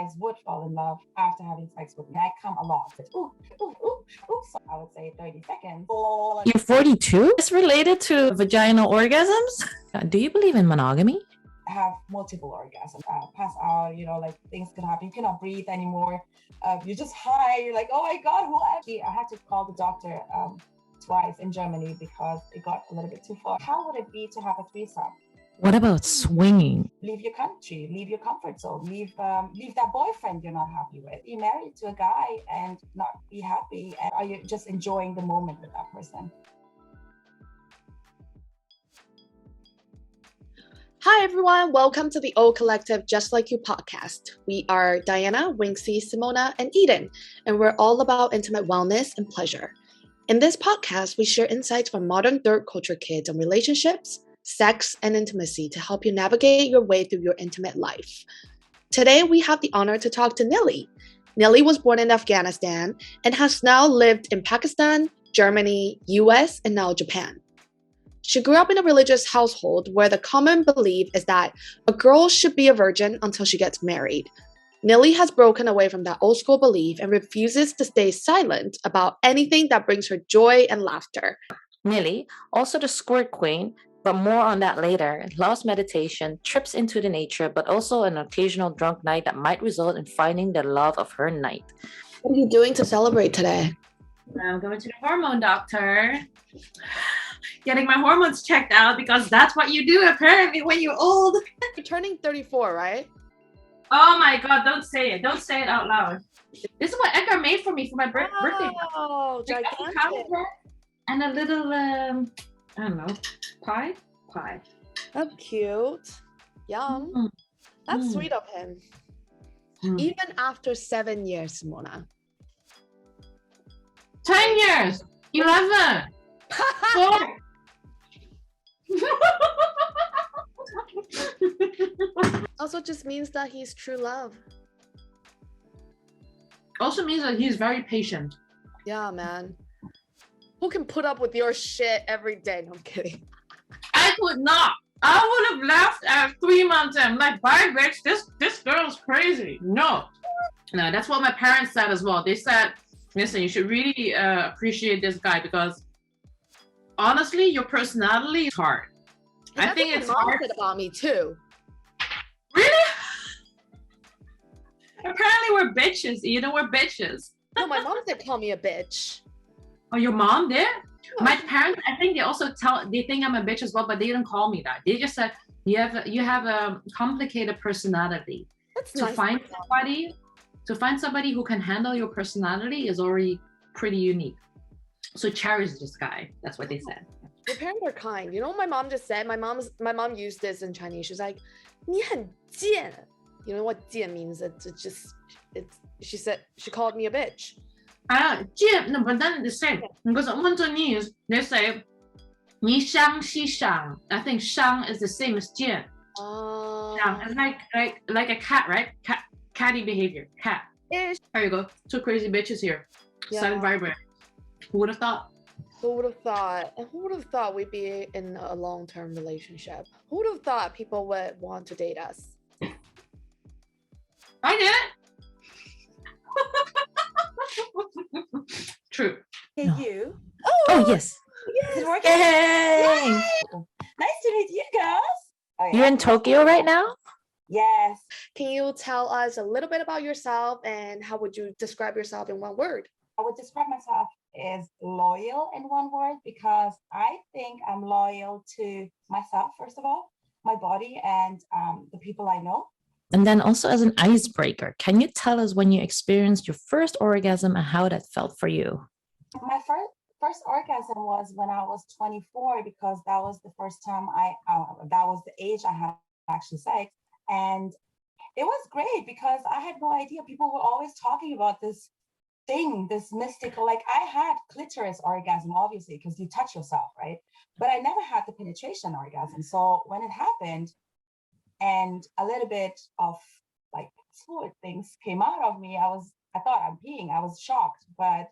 guys would fall in love after having sex with me. I come a lot. Ooh, ooh, ooh, ooh. So I would say 30 seconds. You're 42? It's related to vaginal orgasms? Do you believe in monogamy? Have multiple orgasms, pass out, like things can happen. You cannot breathe anymore. You're just high. You're like, oh my God, who actually? I had to call the doctor twice in Germany because it got a little bit too far. How would it be to have a threesome? What about swinging? Leave your country, leave your comfort zone, leave that boyfriend you're not happy with. Be married to a guy and not be happy. And are you just enjoying the moment with that person? Hi everyone, welcome to the O Collective Just Like You podcast. We are Diana, Winksy, Simona, and Eden, and we're all about intimate wellness and pleasure. In this podcast, we share insights from modern third culture kids on relationships, sex, and intimacy to help you navigate your way through your intimate life. Today, we have the honor to talk to Nili. Nili was born in Afghanistan and has now lived in Pakistan, Germany, US, and now Japan. She grew up in a religious household where the common belief is that a girl should be a virgin until she gets married. Nili has broken away from that old school belief and refuses to stay silent about anything that brings her joy and laughter. Nili, also the Squirt Queen, but more on that later, loves meditation, trips into the nature, but also an occasional drunk night that might result in finding the love of her night. What are you doing to celebrate today? I'm going to the hormone doctor, getting my hormones checked out because that's what you do apparently when you're old. You're turning 34, right? Oh my God, don't say it. Don't say it out loud. This is what Edgar made for me for my birthday. Oh, gigantic. And a little, I don't know, pie? That's cute. Yum. Mm. That's sweet of him. Even after 7 years, Simona. 10 years. 11. 4. Also just means that he's true love. Also means that he's very patient. Yeah, man. Who can put up with your shit every day? No, I'm kidding. I could not. I would have left at 3 months and I'm like, bye, bitch. This girl's crazy. No, that's what my parents said as well. They said, listen, you should really appreciate this guy because honestly, your personality is hard. I think it's hard about me too. Really? Apparently we're bitches, we're bitches. No, my mom did call me a bitch. Oh, your mom did? Oh. My parents, I think they think I'm a bitch as well, but they didn't call me that. They just said you have a complicated personality. That's to nice. find somebody who can handle your personality is already pretty unique. So cherish this guy. That's what they said. Your parents are kind. You know what my mom just said? My mom used this in Chinese. She's like, 你很贱. You know what 贱 means? She called me a bitch. No, but then the same. Because Cantonese, they say 你伤西伤. I think 伤 is the same as 贱. It's like a cat, right? Catty behavior. Cat. Ish. There you go. 2 crazy bitches here. Yeah. Silent vibrant. Who would have thought? Who would have thought? And who would have thought we'd be in a long-term relationship? Who would have thought people would want to date us? I did it. True. Hey, No. you. Oh, yes. Is it working? Yay! Nice to meet you guys. Oh, yeah. You're in Tokyo right now? Yes. Can you tell us a little bit about yourself and how would you describe yourself in one word? I would describe myself as loyal in one word because I think I'm loyal to myself, first of all, my body and the people I know. And then also as an icebreaker, can you tell us when you experienced your first orgasm and how that felt for you? My first orgasm was when I was 24 because that was the first time that was the age I had actually sex. And it was great because I had no idea. People were always talking about this thing, this mystical, like I had clitoris orgasm, obviously, because you touch yourself, right? But I never had the penetration orgasm. So when it happened and a little bit of like fluid things came out of me, I thought I'm peeing. I was shocked. But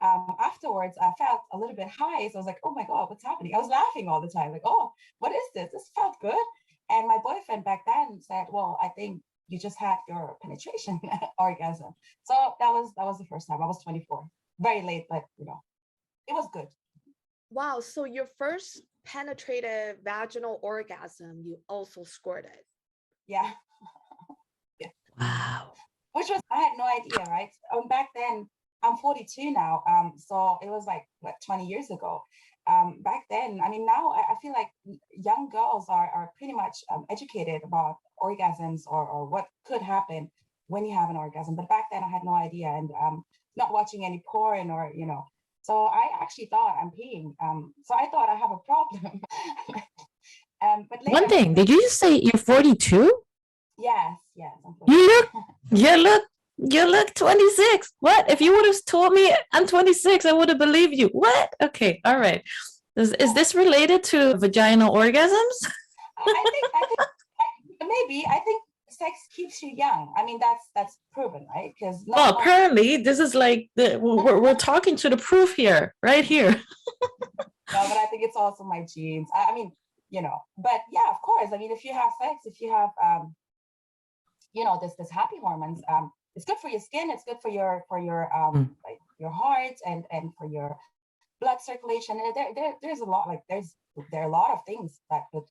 afterwards, I felt a little bit high. So I was like, oh my God, what's happening? I was laughing all the time. Like, oh, what is this? This felt good. And my boyfriend back then said, well, I think you just had your penetration orgasm. So that was the first time. I was 24, very late, but you know, it was good. Wow. So your first penetrative vaginal orgasm, you also squirted. Yeah. Wow. Which was, I had no idea, right? Back then, I'm 42 now. So it was like, what, 20 years ago. Back then, I mean, now I feel like young girls are pretty much educated about orgasms or what could happen when you have an orgasm. But back then I had no idea, and not watching any porn or, you know. So I actually thought I'm peeing. So I thought I have a problem. But later, One thing, did you just say you're 42? Yes, I'm 42. You look 26. What? If you would have told me I'm 26, I would have believed you. What? Okay, all right. Is this related to vaginal orgasms? I think maybe. I think sex keeps you young. I mean, that's proven, right? Because Well, apparently this is like we're talking to the proof here, right here. No, but I think it's also my genes. I mean, you know, but yeah, of course. I mean, if you have sex, if you have you know, this happy hormones, it's good for your skin, it's good for your like your heart and for your blood circulation. There's a lot, like there are a lot of things that could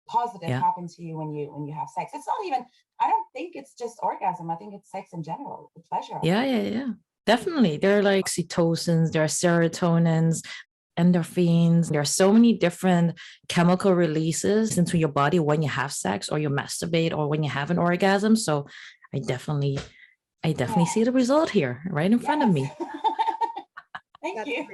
positive happen to you when you have sex. It's not even, I don't think it's just orgasm. I think it's sex in general, the pleasure. Yeah. Definitely. There are like oxytocins, there are serotonins, endorphins. There are so many different chemical releases into your body when you have sex or you masturbate or when you have an orgasm. So I definitely see the result here right in front of me. Thank you.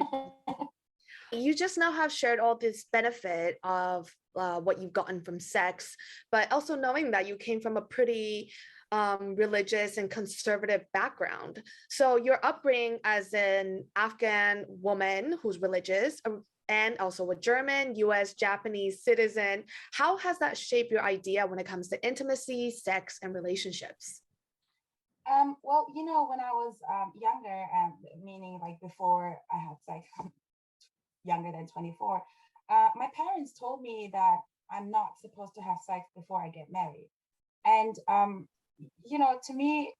You just now have shared all this benefit of what you've gotten from sex, but also knowing that you came from a pretty religious and conservative background. So your upbringing as an Afghan woman who's religious and also a German, US, Japanese citizen, how has that shaped your idea when it comes to intimacy, sex, and relationships? Well, you know, when I was younger, meaning like before I had sex, younger than 24, my parents told me that I'm not supposed to have sex before I get married. And you know, to me,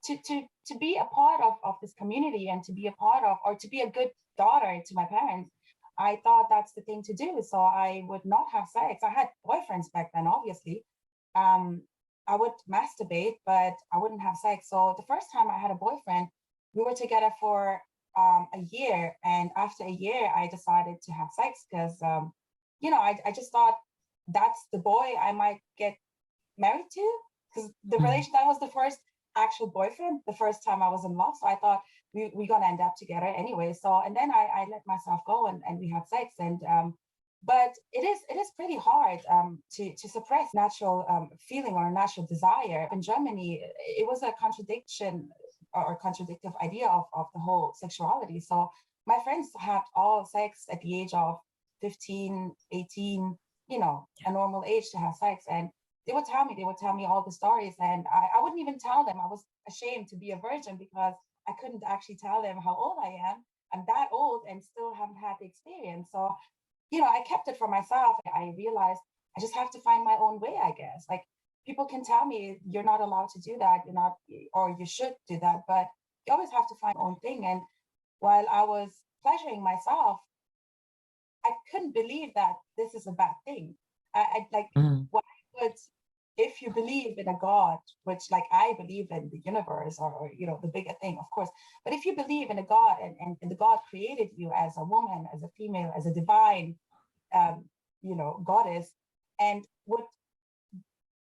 to be a part of this community and to be a part of, or to be a good daughter to my parents, I thought that's the thing to do. So I would not have sex. I had boyfriends back then, obviously. I would masturbate, but I wouldn't have sex. So the first time I had a boyfriend, we were together for a year. And after a year, I decided to have sex because, you know, I just thought that's the boy I might get married to, because the relation, that was the first actual boyfriend, the first time I was in love. So I thought we're gonna end up together anyway. So, and then I let myself go and we had sex. And but it is pretty hard to suppress natural feeling or natural desire. In Germany, it was a contradiction or contradictive idea of the whole sexuality. So my friends had all sex at the age of 15, 18, you know, a normal age to have sex. And they would tell me all the stories, and I wouldn't even tell them. I was ashamed to be a virgin because I couldn't actually tell them how old I am. I'm that old and still haven't had the experience. So, you know, I kept it for myself. I realized I just have to find my own way, I guess. Like, people can tell me you're not allowed to do that, you're not, or you should do that, but you always have to find your own thing. And while I was pleasuring myself, I couldn't believe that this is a bad thing. I like, why would, if you believe in a God, which like I believe in the universe or you know, the bigger thing, of course, but if you believe in a God and the God created you as a woman, as a female, as a divine, you know, goddess, and would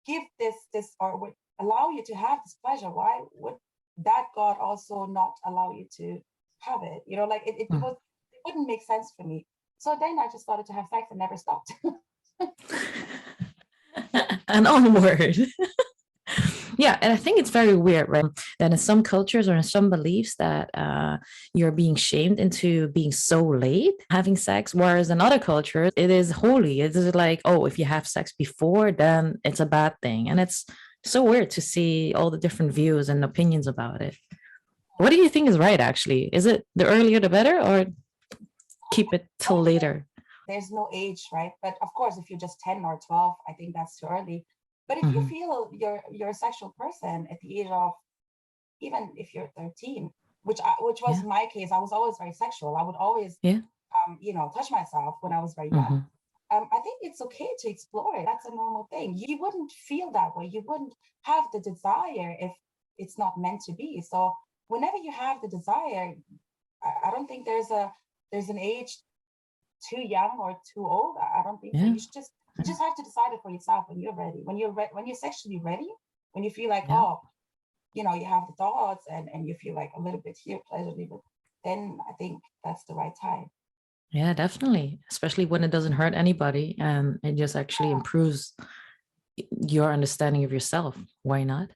give this or would allow you to have this pleasure, why would that God also not allow you to have it? You know, like it wouldn't make sense for me. So then I just started to have sex and never stopped. And onward. Yeah, and I think it's very weird, right? That in some cultures or in some beliefs that you're being shamed into being so late having sex, whereas in other cultures it is holy. It is like, oh, if you have sex before, then it's a bad thing. And it's so weird to see all the different views and opinions about it. What do you think is right, actually? Is it the earlier the better, or keep it till later? There's no age, right? But of course, if you're just 10 or 12, I think that's too early. But if you feel you're a sexual person at the age of, even if you're 13, which was my case, I was always very sexual. I would always, touch myself when I was very young. I think it's okay to explore it. That's a normal thing. You wouldn't feel that way. You wouldn't have the desire if it's not meant to be. So whenever you have the desire, I don't think there's an age too young or too old. I don't think so. You just have to decide it for yourself when you're ready. When you're sexually ready, when you feel like, you have the thoughts and you feel like a little bit here pleasurably, but then I think that's the right time. Yeah, definitely. Especially when it doesn't hurt anybody and it just actually improves your understanding of yourself. Why not?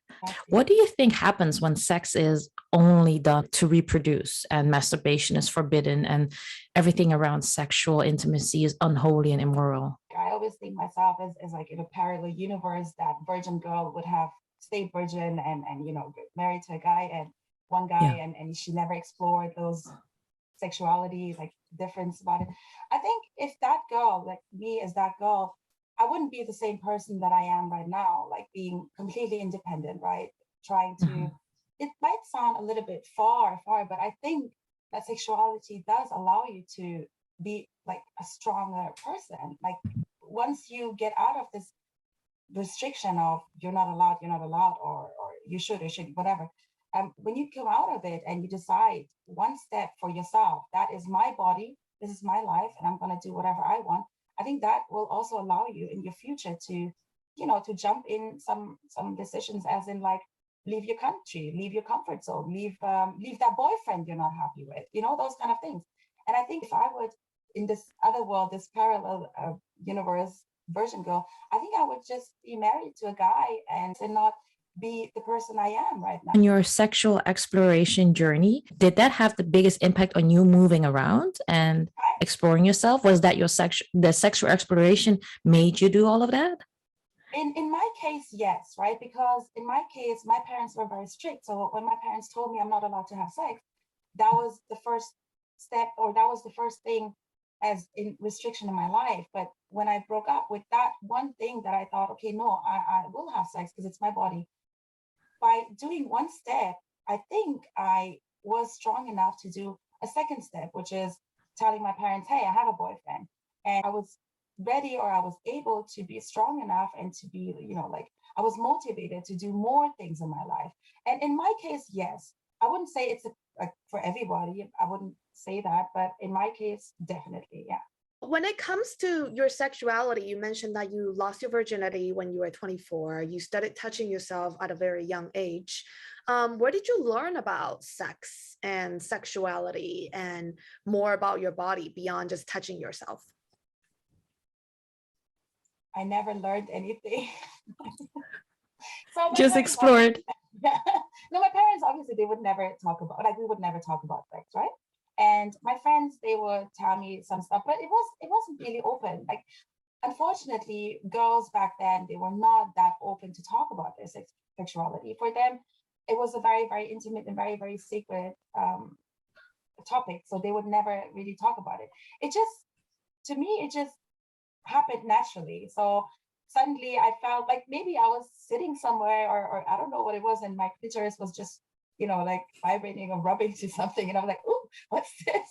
What do you think happens when sex is only done to reproduce and masturbation is forbidden and everything around sexual intimacy is unholy and immoral? I always think myself as like in a parallel universe, that virgin girl would have stayed virgin and get married to a guy, and one guy, and she never explored those sexuality, like difference about it. I think if that girl, like me as that girl, I wouldn't be the same person that I am right now, like being completely independent, right? Trying to, it might sound a little bit far, but I think that sexuality does allow you to be like a stronger person. Like once you get out of this restriction of you're not allowed, or you should or shouldn't, whatever. When you come out of it and you decide one step for yourself, that is my body, this is my life, and I'm going to do whatever I want. I think that will also allow you in your future to, to jump in some decisions, as in like leave your country, leave your comfort zone, leave that boyfriend you're not happy with, those kind of things. And I think if I would, in this other world, this parallel universe version girl, I think I would just be married to a guy and not be the person I am right now. In your sexual exploration journey, did that have the biggest impact on you moving around and exploring yourself? Was that the sexual exploration made you do all of that? In my case, yes, right? Because in my case, my parents were very strict. So when my parents told me I'm not allowed to have sex, that was the first step, or that was the first thing as in restriction in my life. But when I broke up with that one thing that I thought, okay, no, I will have sex because it's my body. By doing one step, I think I was strong enough to do a second step, which is telling my parents, hey, I have a boyfriend. And I was ready, or I was able to be strong enough and to be, I was motivated to do more things in my life. And in my case, yes, I wouldn't say it's for everybody. I wouldn't say that, but in my case, definitely, yeah. When it comes to your sexuality, you mentioned that you lost your virginity when you were 24. You started touching yourself at a very young age. Where did you learn about sex and sexuality and more about your body beyond just touching yourself? I never learned anything. So just explored. No, my parents, obviously, they would never talk about, we would never talk about sex, right? And my friends, they would tell me some stuff, but it wasn't really open. Like, unfortunately, girls back then, they were not that open to talk about their sexuality. For them, it was a very, very intimate and very, very secret topic. So they would never really talk about it. To me, it just happened naturally. So suddenly I felt like maybe I was sitting somewhere, or I don't know what it was, and my clitoris was just, like vibrating or rubbing to something. And I was like, oh, what's this?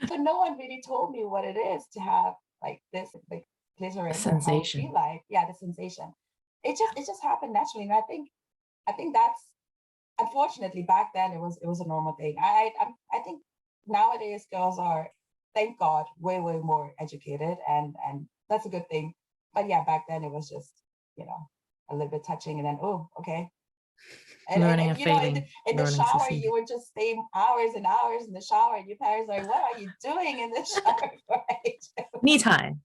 So no one really told me what it is to have like this, like clitoris sensation. Feel like, the sensation. It just happened naturally. And I think that's, unfortunately, back then it was a normal thing. I think nowadays girls are, thank God, way, way more educated, and that's a good thing. But yeah, back then it was just, a little bit touching, and then, oh, okay. And, learning and failing. In the shower, you would just stay hours and hours in the shower, and your parents are like, what are you doing in the shower? Right? Me time.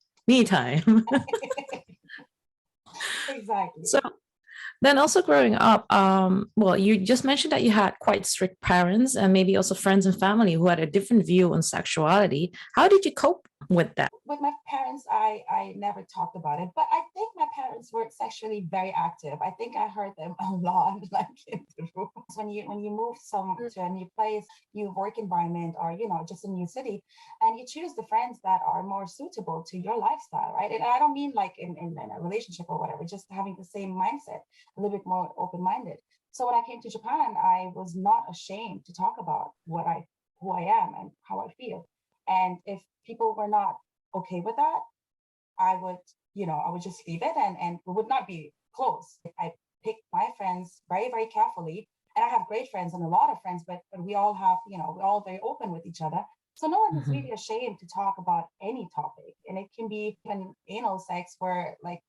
Exactly. So then also growing up, well, you just mentioned that you had quite strict parents and maybe also friends and family who had a different view on sexuality. How did you cope with that? With my parents, I never talked about it, but I think my parents were sexually very active. I think I heard them a lot, like in the rooms. When you move to a new place, new work environment, or just a new city, and you choose the friends that are more suitable to your lifestyle, right? And I don't mean like in a relationship or whatever, just having the same mindset, a little bit more open-minded. So when I came to Japan, I was not ashamed to talk about who I am and how I feel. And if people were not okay with that, I would just leave it, and we would not be close. I picked my friends very, very carefully, and I have great friends and a lot of friends, but we all have, we're all very open with each other. So no one is really ashamed to talk about any topic. And it can be even anal sex where like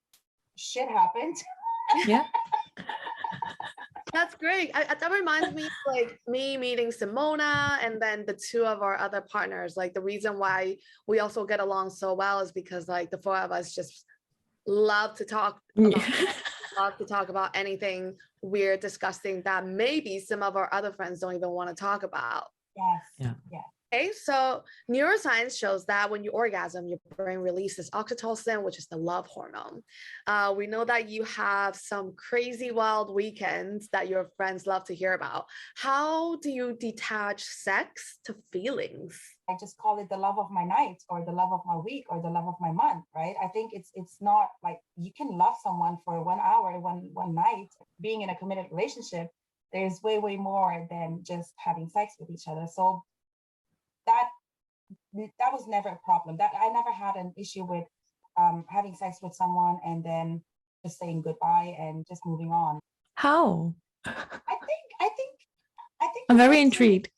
shit happened. Yeah. That's great. That reminds me of, like, me meeting Simona and then the two of our other partners. Like, the reason why we also get along so well is because like the four of us just love to talk about, love to talk about anything weird, disgusting that maybe some of our other friends don't even want to talk about. Yes. Yeah. Yeah. Okay, so neuroscience shows that when you orgasm, your brain releases oxytocin, which is the love hormone. We know that you have some crazy wild weekends that your friends love to hear about. How do you detach sex to feelings? I just call it the love of my night or the love of my week or the love of my month, right? I think it's not like you can love someone for 1 hour, one night. Being in a committed relationship, there's way, way more than just having sex with each other. So that was never a problem. That I never had an issue with having sex with someone and then just saying goodbye and just moving on. How? I think I'm very intrigued.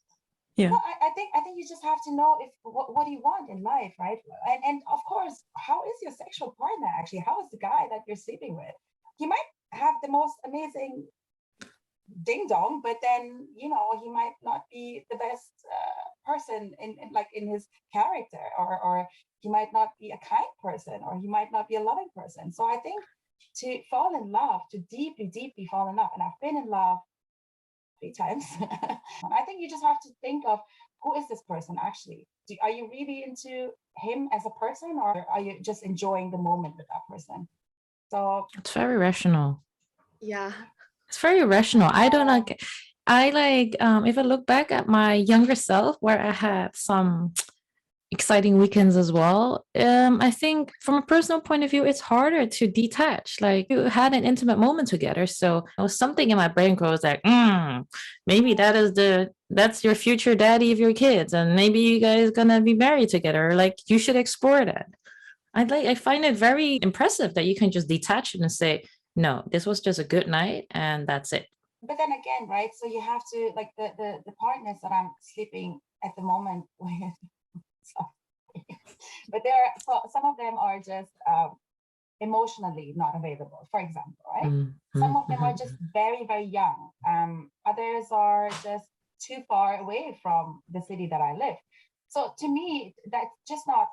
Yeah. No, I think you just have to know what do you want in life, right? And of course, how is your sexual partner actually? How is the guy that you're sleeping with? He might have the most amazing ding dong, but then he might not be the best person in his character, or he might not be a kind person, or he might not be a loving person. So I think to fall in love, to deeply, deeply fall in love, and I've been in love 3 times. I think you just have to think of who is this person actually? Are you really into him as a person, or are you just enjoying the moment with that person? So it's very rational. Yeah. It's very rational. I don't like. I like. If I look back at my younger self, where I had some exciting weekends as well. I think from a personal point of view, it's harder to detach. Like, you had an intimate moment together, so there was something in my brain goes like, maybe that's your future daddy of your kids, and maybe you guys gonna be married together. Like, you should explore that. I find it very impressive that you can just detach it and say, no, this was just a good night and that's it. But then again, right? So you have to, like, the partners that I'm sleeping at the moment with. But some of them are just emotionally not available, for example, right? Some of them are just very, very young. Others are just too far away from the city that I live. So to me, that's just not,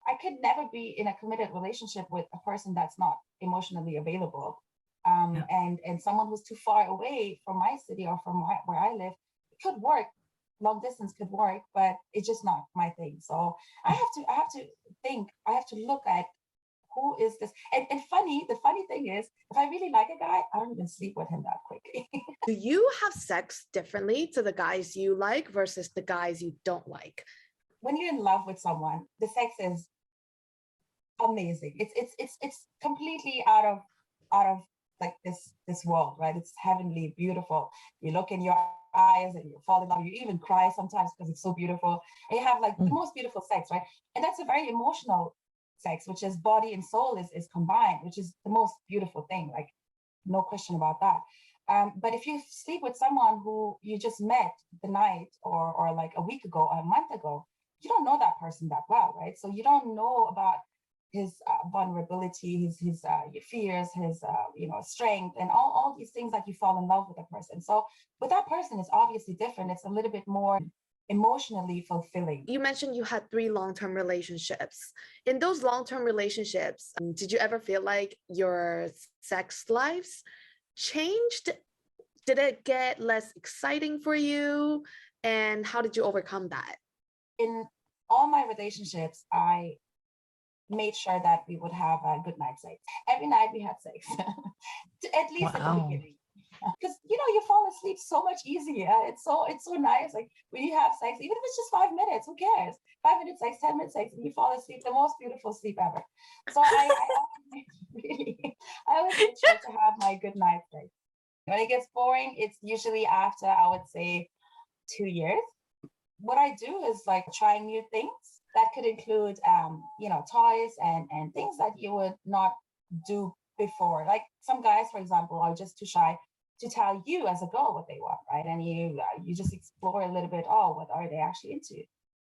I could never be in a committed relationship with a person that's not emotionally available. And someone who's too far away from my city or from where I live, it could work. Long distance could work, but it's just not my thing. So I have to think, I have to look at who is this. And the funny thing is, if I really like a guy, I don't even sleep with him that quickly. Do you have sex differently to the guys you like versus the guys you don't like? When you're in love with someone, the sex is amazing. It's completely out of like this world, right? It's heavenly beautiful. You look in your eyes and you fall in love. You even cry sometimes because it's so beautiful. And you have like the most beautiful sex, right? And that's a very emotional sex, which is body and soul is combined, which is the most beautiful thing. Like, no question about that. But if you sleep with someone who you just met the night or like a week ago or a month ago, you don't know that person that well, right? So you don't know about his vulnerability, his fears, his strength, and all these things that you fall in love with a person. So with that person, it's obviously different. It's a little bit more emotionally fulfilling. You mentioned you had 3 long-term relationships. In those long-term relationships, did you ever feel like your sex lives changed? Did it get less exciting for you? And how did you overcome that? In all my relationships, I made sure that we would have a good night sex. Every night we had sex, at least at the Wow. beginning. Because you fall asleep so much easier. It's so nice. Like when you have sex, even if it's just 5 minutes, who cares? 5 minutes sex, 10 minutes sex, and you fall asleep, the most beautiful sleep ever. So I always really, I always make sure to have my good night sex. When it gets boring, it's usually after, I would say, 2 years. What I do is like trying new things that could include, toys and things that you would not do before. Like some guys, for example, are just too shy to tell you as a girl what they want, right? And you just explore a little bit. Oh, what are they actually into?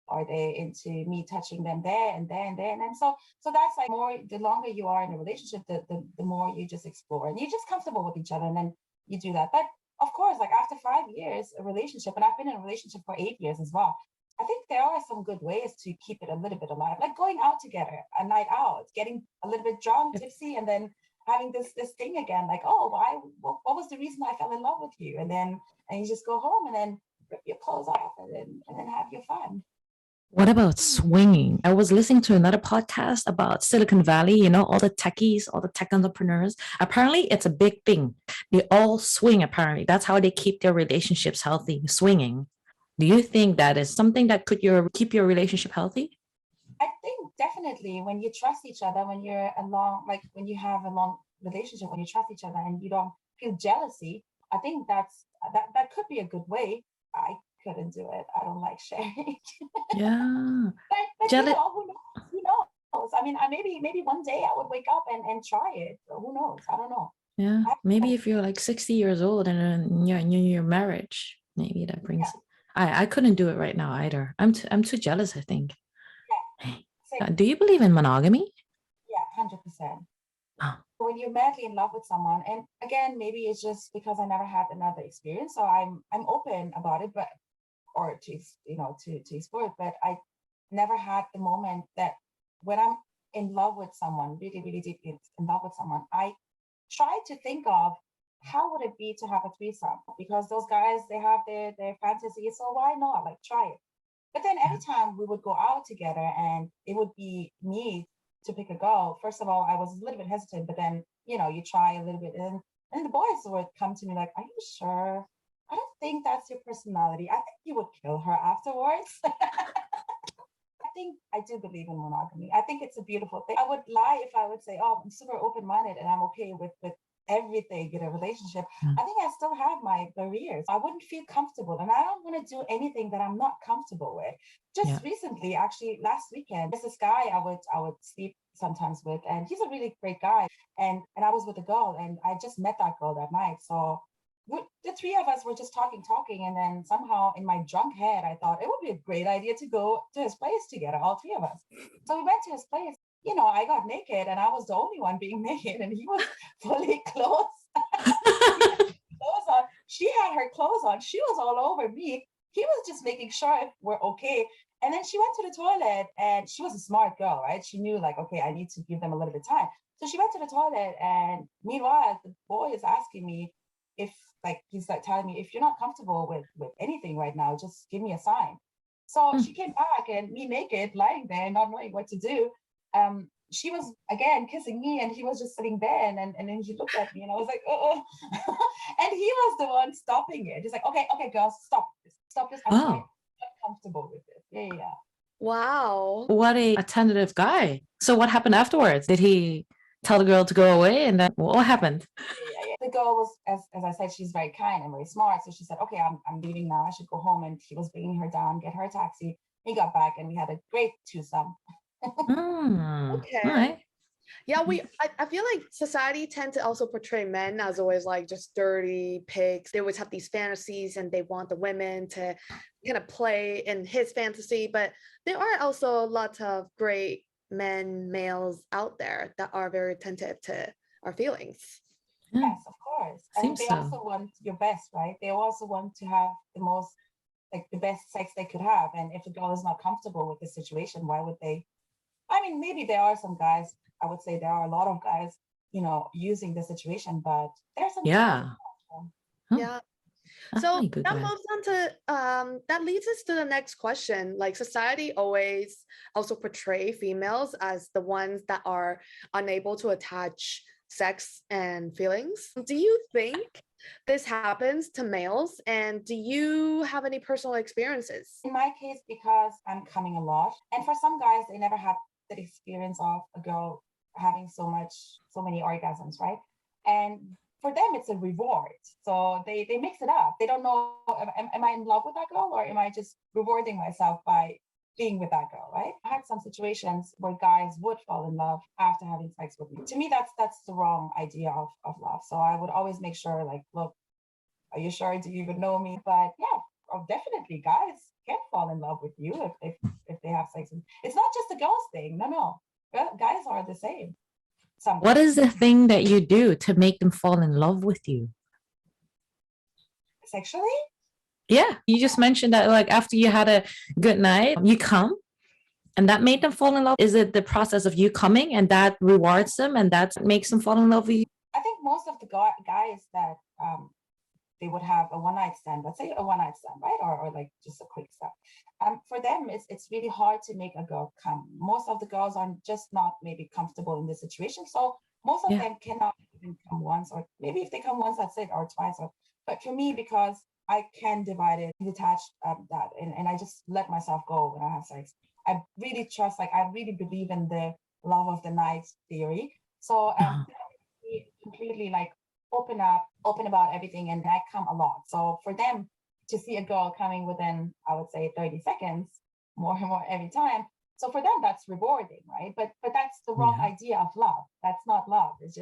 Are they into me touching them there and there and there? And so that's like more. The longer you are in a relationship, the more you just explore and you're just comfortable with each other, and then you do that. But of course, like after 5 years, a relationship, and I've been in a relationship for 8 years as well. I think there are some good ways to keep it a little bit alive, like going out together, a night out, getting a little bit drunk, tipsy, and then having this thing again, like, oh, what was the reason I fell in love with you? And you just go home and then rip your clothes off and then have your fun. What about swinging? I was listening to another podcast about Silicon Valley, all the techies, all the tech entrepreneurs. Apparently, it's a big thing. They all swing, apparently. That's how they keep their relationships healthy, swinging. Do you think that is something that could keep your relationship healthy? I think definitely when you trust each other, when you're when you have a long relationship, when you trust each other and you don't feel jealousy, I think that could be a good way. I couldn't do it. I don't like sharing. Yeah. but Jealous. who knows? I mean, maybe one day I would wake up and try it. But who knows? I don't know. Yeah. Maybe if you're like 60 years old and then you're in your marriage, maybe that brings. Yeah. I couldn't do it right now either. I'm too jealous, I think. Yeah. Do you believe in monogamy? Yeah, 100%. Oh. When you're madly in love with someone, and again, maybe it's just because I never had another experience, so I'm open about it, but to explore it. But I never had the moment that when I'm in love with someone, really, really deep in love with someone, I try to think of how would it be to have a threesome, because those guys, they have their fantasies, so why not? Like, try it. But then every time we would go out together and it would be me to pick a girl, first of all, I was a little bit hesitant, but then, you try a little bit. And the boys would come to me like, are you sure? I don't think that's your personality. I think you would kill her afterwards. I think I do believe in monogamy. I think it's a beautiful thing. I would lie if I would say, oh, I'm super open-minded and I'm okay with everything in a relationship. I think I still have my barriers. I wouldn't feel comfortable, and I don't want to do anything that I'm not comfortable with. Just recently, actually last weekend, there's this guy I would sleep sometimes with, and he's a really great guy. And I was with a girl, and I just met that girl that night. So the three of us were just talking, and then somehow in my drunk head, I thought it would be a great idea to go to his place together, all three of us. So we went to his place. I got naked and I was the only one being naked, and he was fully clothed. Clothes on. She had her clothes on. She was all over me. He was just making sure if we're okay. And then she went to the toilet, and she was a smart girl, right? She knew, like, okay, I need to give them a little bit of time. So she went to the toilet, and meanwhile, the boy is asking me if, like, he's like telling me, if you're not comfortable with anything right now, just give me a sign. So she came back, and me naked, lying there, not knowing what to do. She was again kissing me, and he was just sitting there, and then he looked at me, and I was like, oh. And he was the one stopping it. He's like, okay, girls, stop this. I'm not comfortable with this. Yeah. Wow. What a tentative guy. So what happened afterwards? Did he tell the girl to go away, and then what happened? Yeah. The girl was, as I said, she's very kind and very smart. So she said, okay, I'm leaving now. I should go home. And he was bringing her down, get her a taxi. He got back, and we had a great twosome. Okay. All right. Yeah, I feel like society tends to also portray men as always like just dirty pigs. They always have these fantasies, and they want the women to kind of play in his fantasy. But there are also lots of great males out there that are very attentive to our feelings. Yes, of course. And they also want your best, right? They also want to have the best sex they could have. And if a girl is not comfortable with the situation, why would they? I mean, maybe there are some guys, I would say there are a lot of guys, using the situation, but there's some. Yeah. So Ay, that Google. moves on to that leads us to the next question. Like society always also portray females as the ones that are unable to attach sex and feelings. Do you think this happens to males? And do you have any personal experiences? In my case, because I'm coming a lot, and for some guys, they never had that experience of a girl having so many orgasms, right? And for them, it's a reward. So they mix it up. They don't know, am I in love with that girl, or am I just rewarding myself by being with that girl, right? I had some situations where guys would fall in love after having sex with me. To me, that's the wrong idea of love. So I would always make sure, like, look, are you sure? Do you even know me? But yeah, oh, definitely, guys can fall in love with you if they have sex. It's not just a girls thing. No. Guys are the same. Sometimes. What is the thing that you do to make them fall in love with you? Sexually? Yeah, you just mentioned that like after you had a good night, you come and that made them fall in love. Is it the process of you coming and that rewards them and that makes them fall in love with you? I think most of the guys that they would have a one night stand, let's say a one night stand, right? Or like just a quick stuff. For them, it's really hard to make a girl come. Most of the girls are just not maybe comfortable in this situation. So most of them cannot even come once, or maybe if they come once, that's it, or twice. But for me, because I can divide it, detach that, and I just let myself go when I have sex. I really trust, like I really believe in the love of the night theory. So completely like open about everything, and I come a lot. So for them to see a girl coming within, I would say 30 seconds, more and more every time. So for them, that's rewarding, right? But that's the wrong idea of love. That's not love. It's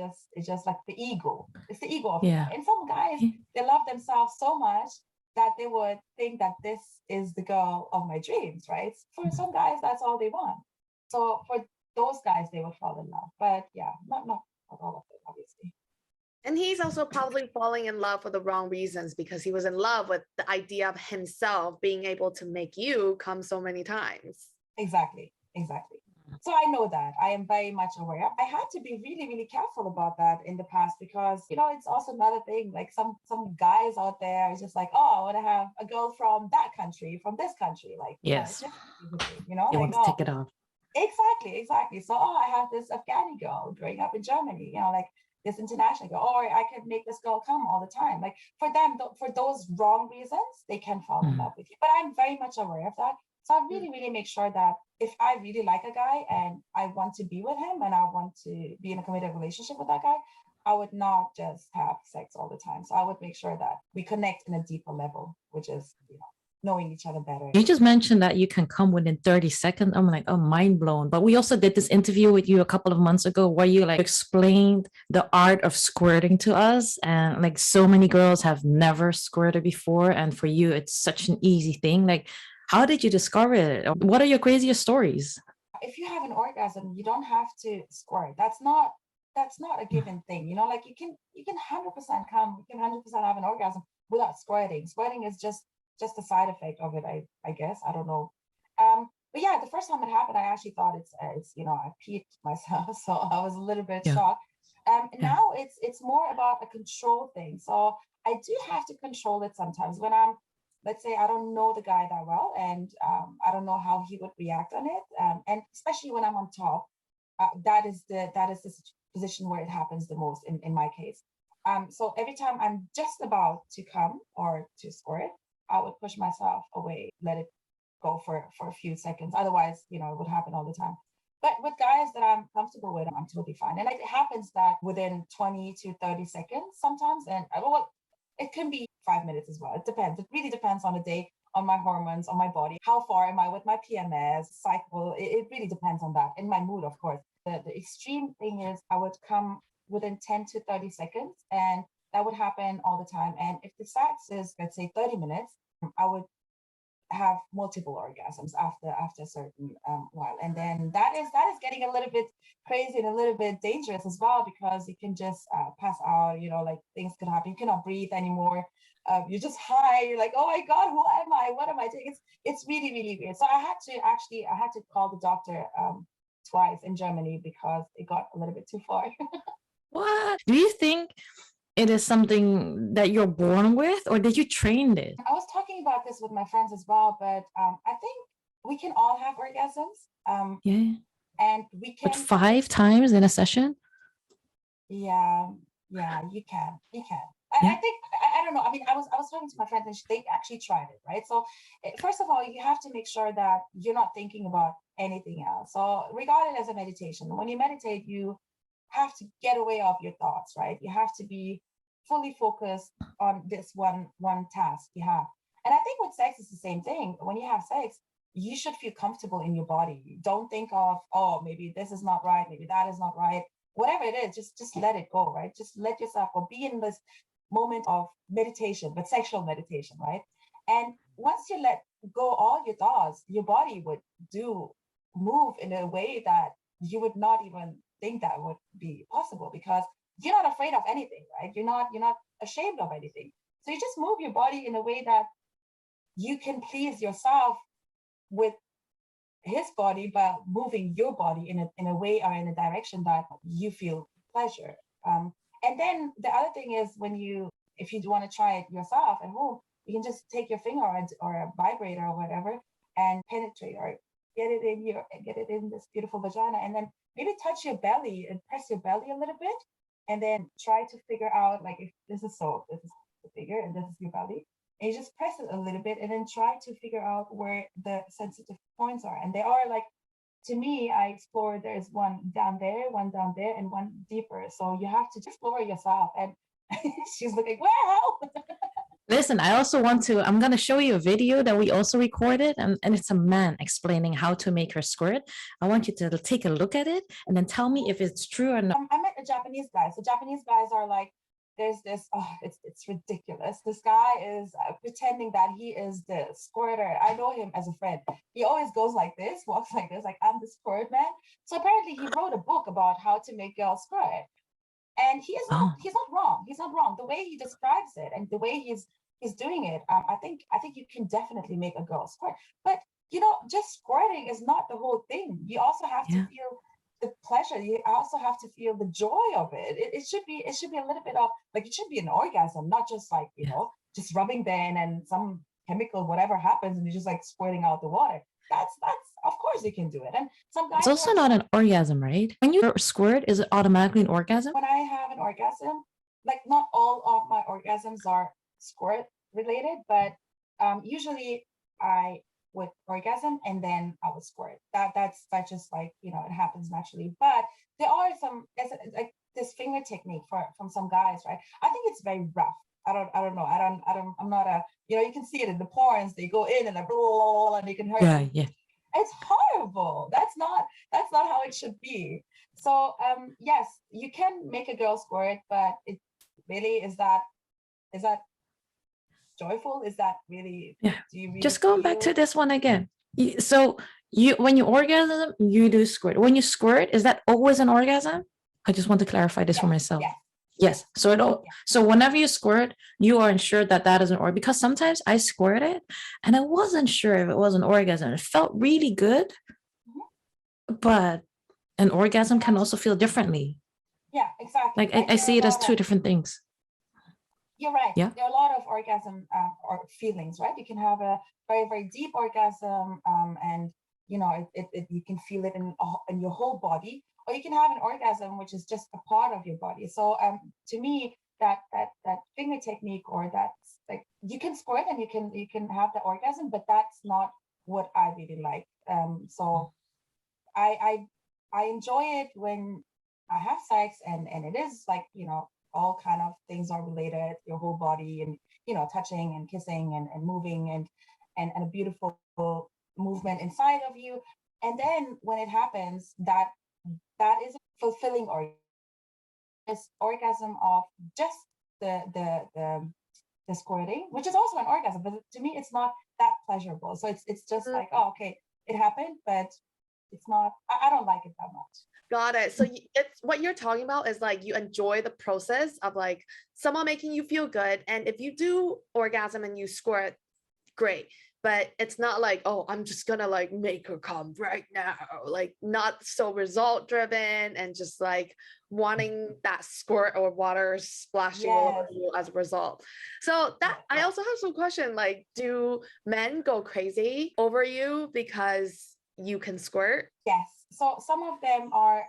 just like the ego. It's the ego of love. And some guys, they love themselves so much that they would think that this is the girl of my dreams, right? For some guys, that's all they want. So for those guys, they would fall in love. But yeah, not all of them, obviously. And he's also probably falling in love for the wrong reasons, because he was in love with the idea of himself being able to make you come so many times. Exactly. So I know that. I am very much aware. I had to be really, really careful about that in the past, because, it's also another thing. Like some guys out there is just like, oh, I want to have a girl from that country, from this country. Like, yes, they like, want to take it off. Exactly. So, I have this Afghani girl growing up in Germany, like this international girl, or I can make this girl come all the time. Like for them, for those wrong reasons, they can fall in love with you. But I'm very much aware of that. So I really, really make sure that if I really like a guy and I want to be with him and I want to be in a committed relationship with that guy, I would not just have sex all the time. So I would make sure that we connect in a deeper level, which is, knowing each other better. You just mentioned that you can come within 30 seconds. I'm like, oh, mind blown. But we also did this interview with you a couple of months ago where you like explained the art of squirting to us. And like so many girls have never squirted before. And for you, it's such an easy thing. Like, how did you discover it? What are your craziest stories? If you have an orgasm, you don't have to squirt. That's not a given thing. Like you can 100% come, you can 100% have an orgasm without squirting. Squirting is just a side effect of it, I guess. I don't know. But yeah, the first time it happened, I actually thought it's I peed myself, so I was a little bit shocked. Now it's more about a control thing. So I do have to control it sometimes when I'm, let's say I don't know the guy that well, and I don't know how he would react on it, and especially when I'm on top, that is the position where it happens the most in my case. So every time I'm just about to come or to squirt, I would push myself away, let it go for a few seconds. Otherwise, it would happen all the time. But with guys that I'm comfortable with, I'm totally fine. And it happens that within 20 to 30 seconds sometimes, and it can be 5 minutes as well. It depends. It really depends on the day, on my hormones, on my body. How far am I with my PMS cycle? It really depends on that. In my mood, of course. The extreme thing is I would come within 10 to 30 seconds, and that would happen all the time. And if the sex is, let's say, 30 minutes, I would have multiple orgasms after a certain while. And then that is getting a little bit crazy and a little bit dangerous as well, because you can just pass out, like things could happen. You cannot breathe anymore. You're just high. You're like, oh my God, who am I? What am I doing? It's really, really weird. So I had to call the doctor twice in Germany because it got a little bit too far. What? Do you think it is something that you're born with, or did you train it? I was talking about this with my friends as well, but I think we can all have orgasms. Yeah. And we can. But 5 times in a session? Yeah, you can. Yeah. I think I don't know. I mean, I was talking to my friends and they actually tried it, right? So first of all, you have to make sure that you're not thinking about anything else. So regard it as a meditation. When you meditate, you have to get away of your thoughts, right? You have to be fully focused on this one task you have. And I think with sex is the same thing. When you have sex, you should feel comfortable in your body. Don't think of, oh, maybe this is not right, maybe that is not right. Whatever it is, just let it go, right? Just let yourself go. Be in this moment of meditation, but sexual meditation, right? And once you let go all your thoughts, your body would move in a way that you would not even think that would be possible, because you're not afraid of anything, right? You're not ashamed of anything. So you just move your body in a way that you can please yourself with his body by moving your body in a way or in a direction that you feel pleasure. And then the other thing is, if you want to try it yourself at home, you can just take your finger or a vibrator or whatever and penetrate or get it in this beautiful vagina, and then maybe touch your belly and press your belly a little bit, and then try to figure out, like, if this is the figure and this is your belly, and you just press it a little bit and then try to figure out where the sensitive points are. And they are, like, to me, I explored, there's one down there, and one deeper. So you have to explore yourself. And she's looking, wow. Listen, I'm going to show you a video that we also recorded, and it's a man explaining how to make her squirt. I want you to take a look at it and then tell me if it's true or not. I met a Japanese guy. So Japanese guys are like, there's this, it's ridiculous. This guy is pretending that he is the squirter. I know him as a friend. He always goes like this, walks like this, like, I'm the squirt man. So apparently he wrote a book about how to make girls squirt. And he's not wrong. He's not wrong. The way he describes it and the way he's doing it, I think you can definitely make a girl squirt. But just squirting is not the whole thing. You also have to feel the pleasure. You also have to feel the joy of it. It should be a little bit of, like, it should be an orgasm, not just like, just rubbing there and then some chemical, whatever happens, and you're just like squirting out the water. That's of course you can do it. And some guys, it's also not an orgasm, right? When you squirt, is it automatically an orgasm? When I have an orgasm, like, not all of my orgasms are squirt related, but usually I would orgasm and then I would squirt. That's just like, it happens naturally. But there are some, like this finger technique from some guys, right? I think it's very rough. I don't know. I'm not a, you can see it in the porns. They go in and they blah, and you can hurt. Yeah. It's horrible. That's not how it should be. So yes, you can make a girl squirt, but it really is that joyful? Is that really? Yeah. Do you really just going back to this one again? So when you orgasm, you do squirt. When you squirt, is that always an orgasm? I just want to clarify this for myself. Yeah. Yes. So whenever you squirt, you are ensured that is an orgasm, because sometimes I squirted and I wasn't sure if it was an orgasm. It felt really good, but an orgasm can also feel differently. Yeah, exactly. Like I see it as two different things. You're right. Yeah. There are a lot of orgasm or feelings, right? You can have a very, very deep orgasm, and you can feel it in your whole body, or you can have an orgasm which is just a part of your body. So to me, that finger technique, or that's like, you can squirt and you can have the orgasm, but that's not what I really like. So I enjoy it when I have sex, and it is like, all kind of things are related, your whole body, and touching and kissing and moving and a beautiful movement inside of you. And then when it happens, that is a fulfilling orgasm of just the squirting, which is also an orgasm, but to me it's not that pleasurable. So it's just like, oh, okay, it happened, but it's not, I don't like it that much. Got it. So it's what you're talking about is like, you enjoy the process of like someone making you feel good, and if you do orgasm and you squirt, great. But it's not like, oh, I'm just gonna like make her come right now. Like not so result driven and just like wanting that squirt or water splashing all over Yes. you as a result. So that I also have some question, like, do men go crazy over you because you can squirt? Yes. So some of them are,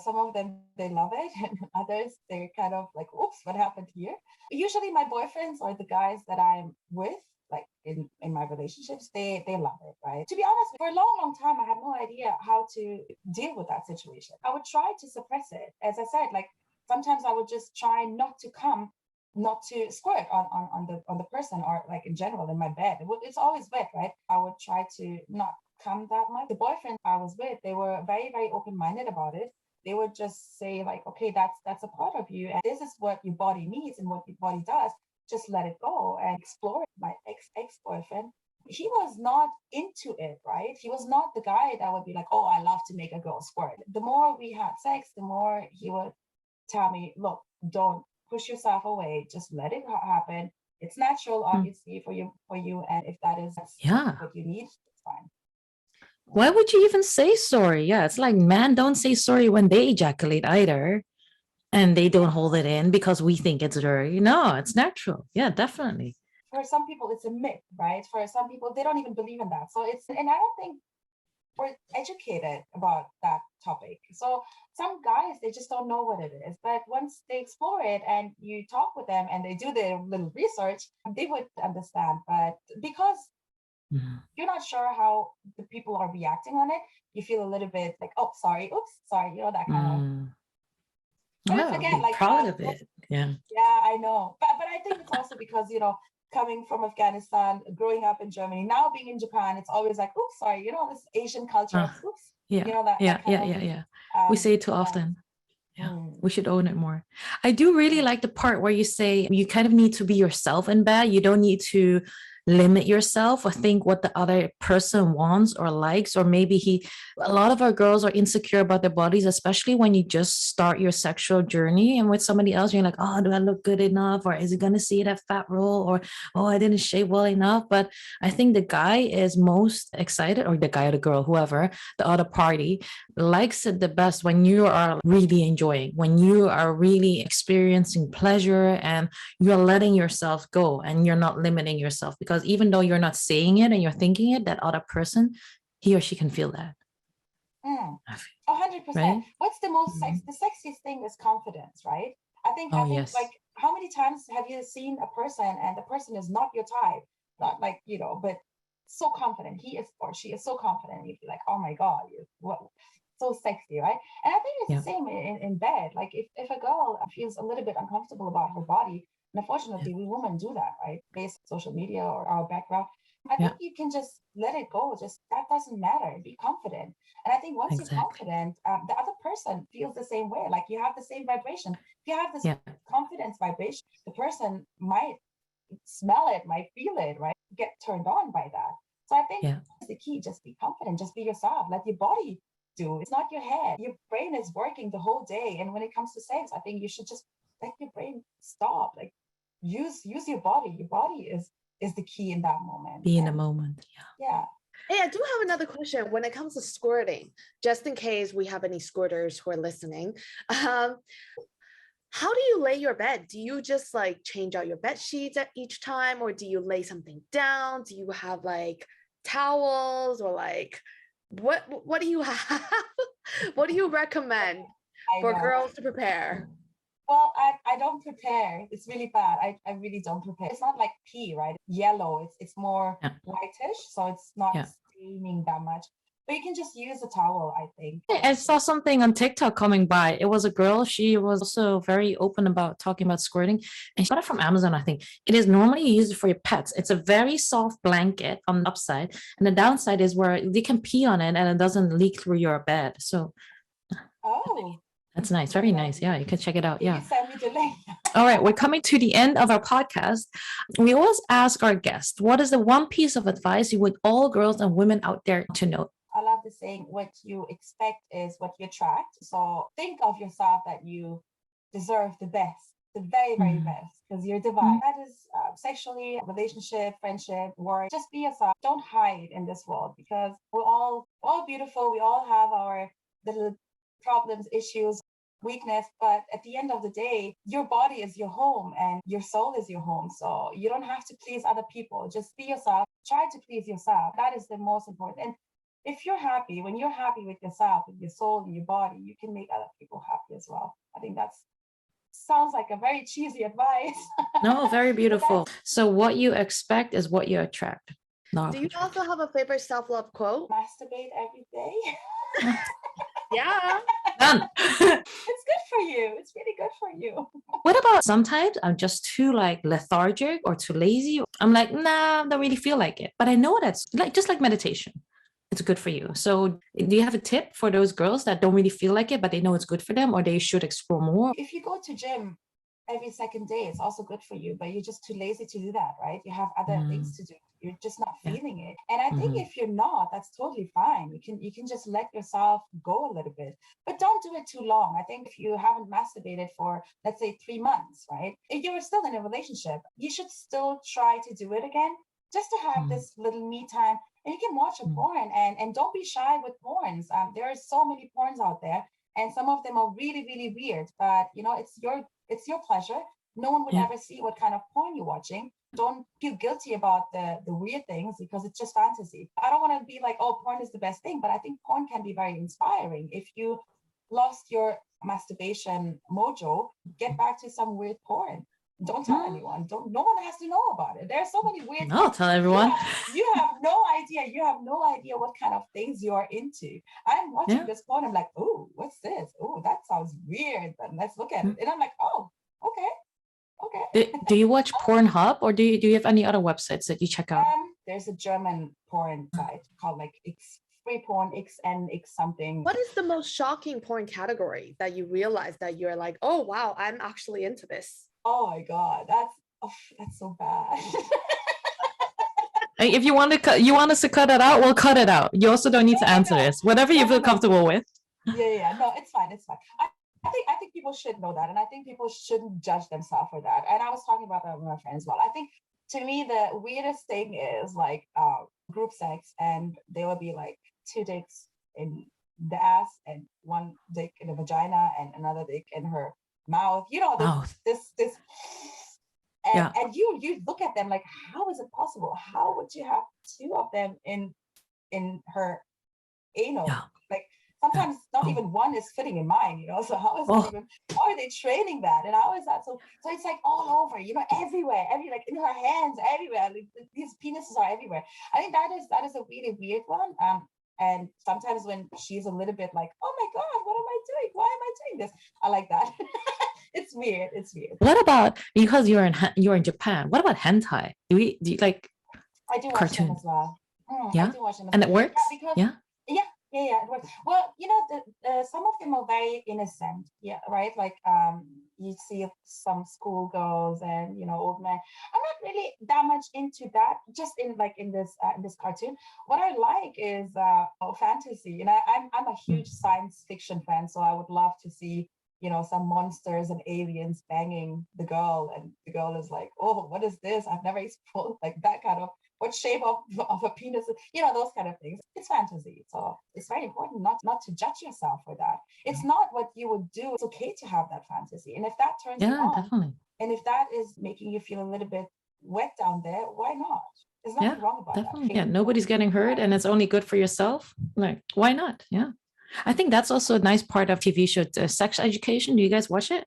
some of them, they love it, and others, they're kind of like, oops, what happened here? Usually my boyfriends or the guys that I'm with, like in my relationships, they love it, right? To be honest, for a long time, I had no idea how to deal with that situation. I would try to suppress it. As I said, like sometimes I would just try not to come, not to squirt on the person, or like in general in my bed. It's always wet, right? I would try to not come that much. The boyfriend I was with, they were very, very open-minded about it. They would just say like, okay, that's a part of you, and this is what your body needs and what your body does. Just let it go and explore it. My ex-boyfriend, he was not into it, right? He was not the guy that would be like, oh, I love to make a girl squirt. The more we had sex, the more he would tell me, look, don't push yourself away. Just let it happen. It's natural, obviously, for you. And if that is what you need, it's fine. Why would you even say sorry? Yeah, it's like men don't say sorry when they ejaculate either. And they don't hold it in because we think it's dirty. No, it's natural. Yeah, definitely. For some people, it's a myth, right? For some people, they don't even believe in that. So and I don't think we're educated about that topic. So some guys, they just don't know what it is. But once they explore it and you talk with them and they do their little research, they would understand. But because you're not sure how the people are reacting on it, you feel a little bit like, oh, sorry, oops, sorry, that kind of. But it's again like proud of it. Yeah. Yeah, I know. But I think it's also because, coming from Afghanistan, growing up in Germany, now being in Japan, it's always like, oops, sorry, this Asian culture. Oops. Yeah. Yeah. We say it too often. Yeah, Mm. we should own it more. I do really like the part where you say you kind of need to be yourself in bed. You don't need to limit yourself or think what the other person wants or likes, or maybe a lot of our girls are insecure about their bodies, especially when you just start your sexual journey and with somebody else, you're like, oh, do I look good enough, or is it going to see that fat roll, or oh, I didn't shave well enough. But I think the guy is most excited, or the guy or the girl, whoever, the other party likes it the best when you are really enjoying, when you are really experiencing pleasure and you're letting yourself go and you're not limiting yourself, because even though you're not saying it and you're thinking it, that other person, he or she can feel that. 100%. Right? What's the most the sexiest thing is confidence, right? I think yes. like, how many times have you seen a person and the person is not your type, not like, but so confident, he is or she is so confident, and you'd be like, oh my God, what, so sexy, right? And I think it's the same in bed. Like if a girl feels a little bit uncomfortable about her body, and unfortunately we women do that, right? Based on social media or our background, I think you can just let it go. Just that doesn't matter. Be confident. And I think once you're confident, the other person feels the same way. Like you have the same vibration. If you have this confidence vibration, the person might smell it, might feel it, right? Get turned on by that. So I think that's the key. Just be confident. Just be yourself. Let your body do. It's not your head. Your brain is working the whole day. And when it comes to sex, I think you should just let your brain stop. Like use your body. Your body is the key in that moment. Be in the moment. Yeah. Hey, I do have another question when it comes to squirting, just in case we have any squirters who are listening. How do you lay your bed? Do you just like change out your bed sheets at each time, or do you lay something down? Do you have like towels, or like what do you have? What do you recommend for girls to prepare? Well, I don't prepare. It's really bad. I really don't prepare. It's not like pee, right? Yellow. It's more whitish, so it's not steaming that much. But you can just use a towel, I think. I saw something on TikTok coming by. It was a girl. She was also very open about talking about squirting, and she got it from Amazon, I think. It is normally used for your pets. It's a very soft blanket on the upside, and the downside is where they can pee on it and it doesn't leak through your bed. So, that's nice. Very nice. Yeah, you can check it out. You send me the link. All right, we're coming to the end of our podcast. We always ask our guests, what is the one piece of advice you want all girls and women out there to know? I love the saying, what you expect is what you attract. So think of yourself that you deserve the best. the very, very Mm. best, because you're divine. That is sexually, relationship, friendship, work. Just be yourself. Don't hide in this world, because we're all beautiful. We all have our little problems, issues, weakness. But at the end of the day, your body is your home and your soul is your home. So you don't have to please other people. Just be yourself. Try to please yourself. That is the most important. And if you're happy, when you're happy with yourself, with your soul and your body, you can make other people happy as well. I think that's sounds like a very cheesy advice. No, very beautiful. So what you expect is what you attract. Do you also have a favorite self-love quote? Masturbate every day. Yeah. Done. It's good for you. It's really good for you. What about sometimes I'm just too like lethargic or too lazy? I'm like, nah, I don't really feel like it. But I know that's like just like meditation. It's good for you. So do you have a tip for those girls that don't really feel like it, but they know it's good for them, or they should explore more? If you go to gym every second day, it's also good for you, but you're just too lazy to do that, right? You have other things to do. You're just not feeling it. And I think if you're not, that's totally fine. You can just let yourself go a little bit, but don't do it too long. I think if you haven't masturbated for, let's say, 3 months, right? If you're still in a relationship, you should still try to do it again, just to have this little me time. And you can watch a porn, and don't be shy with porns. There are so many porns out there, and some of them are really, really weird, but it's your pleasure. No one would ever see what kind of porn you're watching. Don't feel guilty about the weird things, because it's just fantasy. I don't want to be like, oh, porn is the best thing, but I think porn can be very inspiring. If you lost your masturbation mojo, get back to some weird porn. Don't tell anyone. No one has to know about it. There are so many weird. No, tell everyone. You have no idea. You have no idea what kind of things you are into. I'm watching this porn. I'm like, oh, what's this? Oh, that sounds weird. But let's look at it. And I'm like, oh, okay. Do you watch Pornhub, or do you have any other websites that you check out? There's a German porn site called like free porn, XNX something. What is the most shocking porn category that you realize that you're like, oh wow, I'm actually into this? Oh my God, that's so bad. If you want us to cut it out, we'll cut it out. You also don't need to answer this. Whatever you feel comfortable with. Yeah. No, it's fine. I think people should know that, and I think people shouldn't judge themselves for that. And I was talking about that with my friends as well. I think, to me, the weirdest thing is like group sex, and there will be like 2 dicks in the ass and 1 dick in the vagina and another dick in her mouth. This and you look at them like, how is it possible? How would you have 2 of them in her anal? Like, sometimes not even one is fitting in mine, so how are they training that? And how is that? So it's like all over, everywhere, like in her hands, everywhere. Like, these penises are everywhere. I think that is a really weird one. And sometimes when she's a little bit like, oh my God, what am I doing? Why am I doing this? I like that. It's weird. What about, because you're in Japan, what about hentai? Do you like? I do watch them as well. Yeah, I do watch them and it works. Yeah, it works. Well, some of them are very innocent. Yeah, right. Like you see some schoolgirls and old men. I'm not really that much into that. Just in this cartoon, what I like is fantasy. I'm a huge science fiction fan, so I would love to see some monsters and aliens banging the girl, and the girl is like, oh, what is this? I've never explored like that kind of, what shape of a penis, those kind of things. It's fantasy, so it's very important not to judge yourself for that. It's not what you would do. It's okay to have that fantasy, and if that turns you on, definitely. And if that is making you feel a little bit wet down there, why not? There's nothing wrong about definitely. that. Yeah, nobody's getting hurt, and it's only good for yourself. Like, why not? Yeah. I think that's also a nice part of TV show, sex education. Do you guys watch it?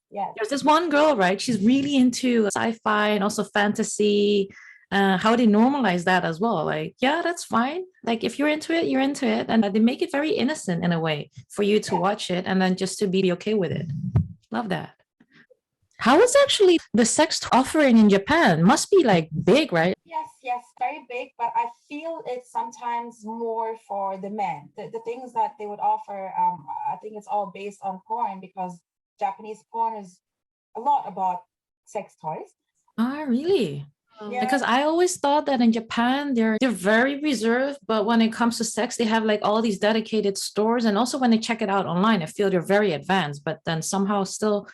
Yeah. There's this one girl, right? She's really into sci-fi and also fantasy. How they normalize that as well. Like, yeah, that's fine. Like, if you're into it, you're into it. And they make it very innocent in a way for you to watch it and then just to be okay with it. Love that. How is actually the sex offering in Japan? Must be like big, right? Yes, very big, but I feel it's sometimes more for the men. The things that they would offer, I think it's all based on porn, because Japanese porn is a lot about sex toys. Ah, really? Yeah. Because I always thought that in Japan, they're very reserved, but when it comes to sex, they have like all these dedicated stores. And also when they check it out online, I feel they're very advanced, but then somehow still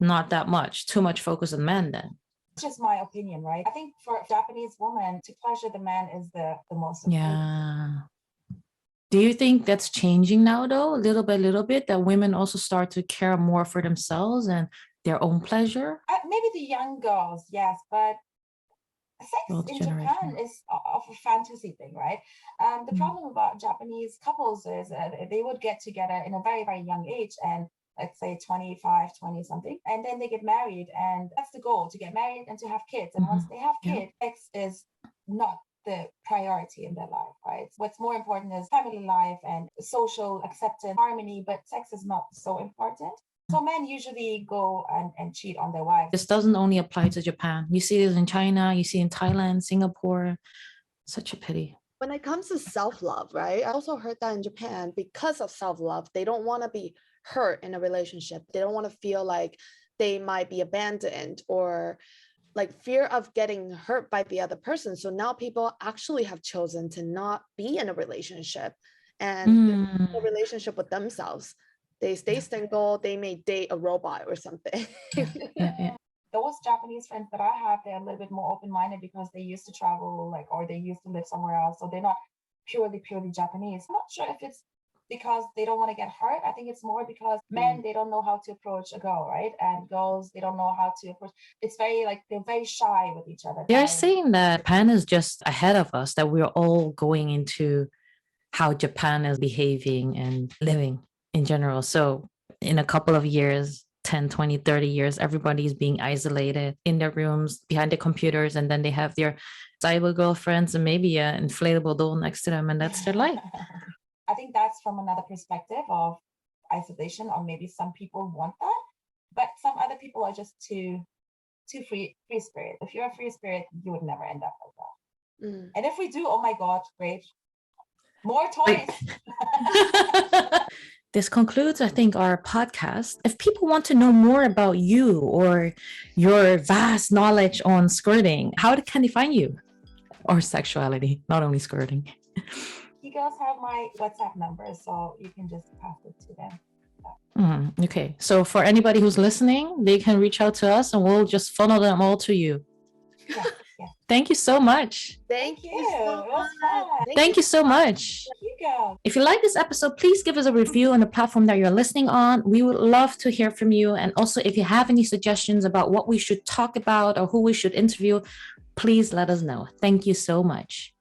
not that much, too much focus on men then. It's just my opinion, right? I think for a Japanese woman, to pleasure the man is the most important. Yeah. Do you think that's changing now though, little bit, that women also start to care more for themselves and their own pleasure? Maybe the young girls, yes, but sex in Japan is of a fantasy thing, right? The problem about Japanese couples is they would get together in a very, very young age, and let's say 25, 20 something, and then they get married, and that's the goal, to get married and to have kids. And once they have kids, sex is not the priority in their life, right? What's more important is family life and social acceptance, harmony, but sex is not so important. So men usually go and cheat on their wives. This doesn't only apply to Japan. You see this in China, you see in Thailand, Singapore. Such a pity. When it comes to self-love, right? I also heard that in Japan, because of self-love, they don't want to be hurt in a relationship. They don't want to feel like they might be abandoned or like fear of getting hurt by the other person. So now people actually have chosen to not be in a relationship and a relationship with themselves. They stay single, they may date a robot or something. Those Japanese friends that I have, they're a little bit more open-minded because they used to travel, like, or they used to live somewhere else. So they're not purely Japanese. I'm not sure if it's because they don't want to get hurt. I think it's more because men, they don't know how to approach a girl, right? And girls, they don't know how to approach. It's very like, they're very shy with each other. They're saying that Japan is just ahead of us, that we're all going into how Japan is behaving and living in general. So in a couple of years, 10, 20, 30 years, everybody's being isolated in their rooms behind the computers, and then they have their cyber girlfriends and maybe an inflatable doll next to them, and that's their life. I think that's from another perspective of isolation, or maybe some people want that, but some other people are just too free spirit. If you're a free spirit, you would never end up like that. And if we do, oh my God, great. More toys. This concludes, I think, our podcast. If people want to know more about you or your vast knowledge on squirting, how can they find you? Or sexuality, not only squirting. You guys have my WhatsApp number, so you can just pass it to them. Okay, so for anybody who's listening, they can reach out to us and we'll just funnel them all to you. Yeah. Thank you so much. Thank you. Thank you so much. You go. If you like this episode, please give us a review on the platform that you're listening on. We would love to hear from you. And also, if you have any suggestions about what we should talk about or who we should interview, please let us know. Thank you so much.